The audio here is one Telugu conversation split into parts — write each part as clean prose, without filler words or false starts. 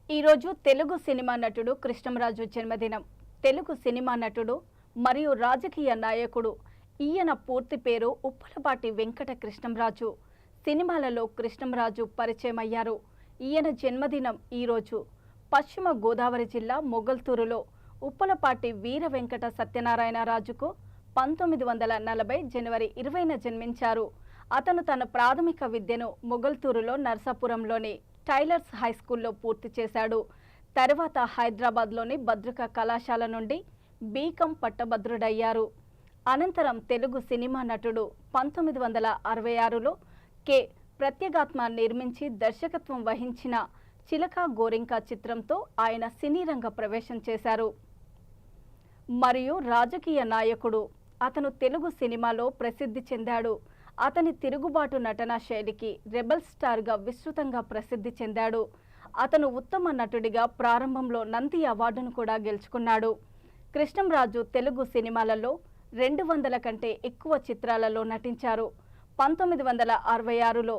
ఈరోజు తెలుగు సినిమా నటుడు కృష్ణంరాజు జన్మదినం. తెలుగు సినిమా నటుడు మరియు రాజకీయ నాయకుడు. ఈయన పూర్తి పేరు ఉప్పలపాటి వెంకట కృష్ణంరాజు. సినిమాలలో కృష్ణంరాజు పరిచయం అయ్యారు. ఈయన జన్మదినం ఈరోజు. పశ్చిమ గోదావరి జిల్లా మొగల్తూరులో ఉప్పలపాటి వీర వెంకట సత్యనారాయణ రాజుకు 1940 జనవరి 20న జన్మించారు. అతను తన ప్రాథమిక విద్యను మొగల్తూరులో నర్సాపురంలోని టైలర్స్ హై స్కూల్లో పూర్తి చేశాడు. తర్వాత హైదరాబాద్లోని భద్రక కళాశాల నుండి బీకాం పట్టభద్రుడయ్యారు. అనంతరం తెలుగు సినిమా నటుడు 1966లో కె. ప్రత్యేగాత్మ నిర్మించి దర్శకత్వం వహించిన చిలక గోరింక చిత్రంతో ఆయన సినీ రంగ ప్రవేశం చేశారు. మరియు రాజకీయ నాయకుడు. అతను తెలుగు సినిమాలో ప్రసిద్ధి చెందాడు. అతని తిరుగుబాటు నటనా శైలికి రెబల్ స్టార్గా విస్తృతంగా ప్రసిద్ధి చెందాడు. అతను ఉత్తమ నటుడిగా ప్రారంభంలో నంది అవార్డును కూడా గెలుచుకున్నాడు. కృష్ణంరాజు తెలుగు సినిమాలలో 200 కంటే ఎక్కువ చిత్రాలలో నటించారు. 1966లో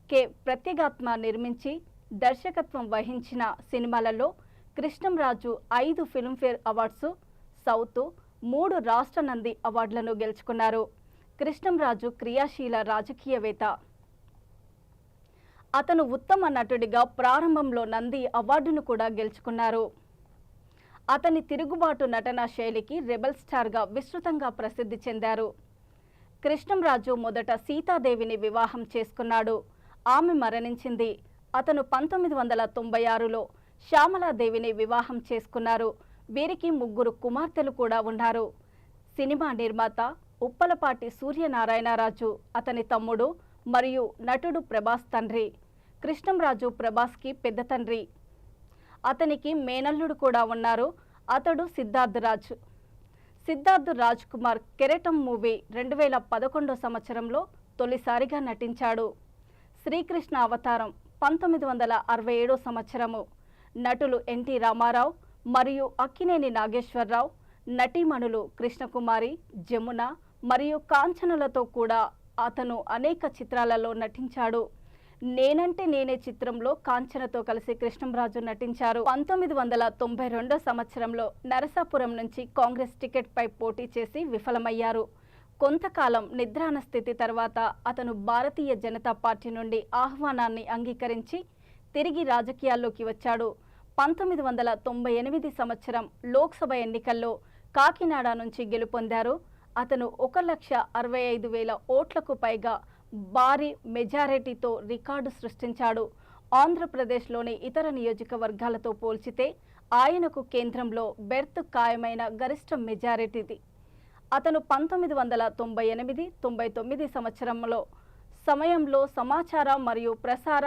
కె. ప్రత్యేగాత్మ నిర్మించి దర్శకత్వం వహించిన సినిమాలలో కృష్ణంరాజు 5 ఫిల్మ్ఫేర్ అవార్డ్స్, సౌత్ 3 రాష్ట్ర నంది అవార్డులను గెలుచుకున్నారు. కృష్ణంరాజు క్రియాశీల రాజకీయవేత్త. అతను ఉత్తమ నటుడిగా ప్రారంభంలో నంది అవార్డును కూడా గెలుచుకున్నారు. అతని తిరుగుబాటు నటనా శైలికి రెబల్ స్టార్గా విస్తృతంగా ప్రసిద్ధి చెందారు. కృష్ణంరాజు మొదట సీతాదేవిని వివాహం చేసుకున్నాడు. ఆమె మరణించింది. అతను 1996లో శ్యామలాదేవిని వివాహం చేసుకున్నారు. వీరికి 3 కుమార్తెలు కూడా ఉన్నారు. సినిమా నిర్మాత ఉప్పలపాటి సూర్యనారాయణరాజు అతని తమ్ముడు మరియు నటుడు ప్రభాస్ తండ్రి. కృష్ణంరాజు ప్రభాస్కి పెద్ద తండ్రి. అతనికి మేనల్లుడు కూడా ఉన్నారు. అతడు సిద్ధార్థ్ రాజ్. సిద్ధార్థ్ రాజ్ కుమార్ కెరటం మూవీ 2011 సంవత్సరంలో తొలిసారిగా నటించాడు. శ్రీకృష్ణ అవతారం 1967 సంవత్సరము. నటులు ఎన్టీ రామారావు మరియు అక్కినేని నాగేశ్వరరావు. నటీమణులు కృష్ణకుమారి, జమున మరియు కాంచనలతో కూడా అతను అనేక చిత్రాలలో నటించాడు. నేనంటే నేనే చిత్రంలో కాంచనతో కలిసి కృష్ణంరాజు నటించారు. 1992 సంవత్సరంలో నరసాపురం నుంచి కాంగ్రెస్ టికెట్పై పోటీ చేసి విఫలమయ్యారు. కొంతకాలం నిద్రాణ స్థితి తర్వాత అతను భారతీయ జనతా పార్టీ నుండి ఆహ్వానాన్ని అంగీకరించి తిరిగి రాజకీయాల్లోకి వచ్చాడు. 1998 సంవత్సరం లోక్సభ ఎన్నికల్లో కాకినాడ నుంచి గెలుపొందారు. అతను 1,65,000 ఓట్లకు పైగా భారీ మెజారిటీతో రికార్డు సృష్టించాడు. ఆంధ్రప్రదేశ్లోని ఇతర నియోజకవర్గాలతో పోల్చితే ఆయనకు కేంద్రంలో బెర్త్ ఖాయమైన గరిష్ట మెజారిటీది. అతను 1998-99 సమయంలో సమాచార మరియు ప్రసార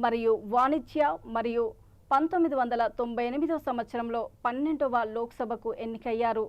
మరియు వాణిజ్య మరియు 1998 సంవత్సరంలో 12వ లోక్సభకు ఎన్నికయ్యారు.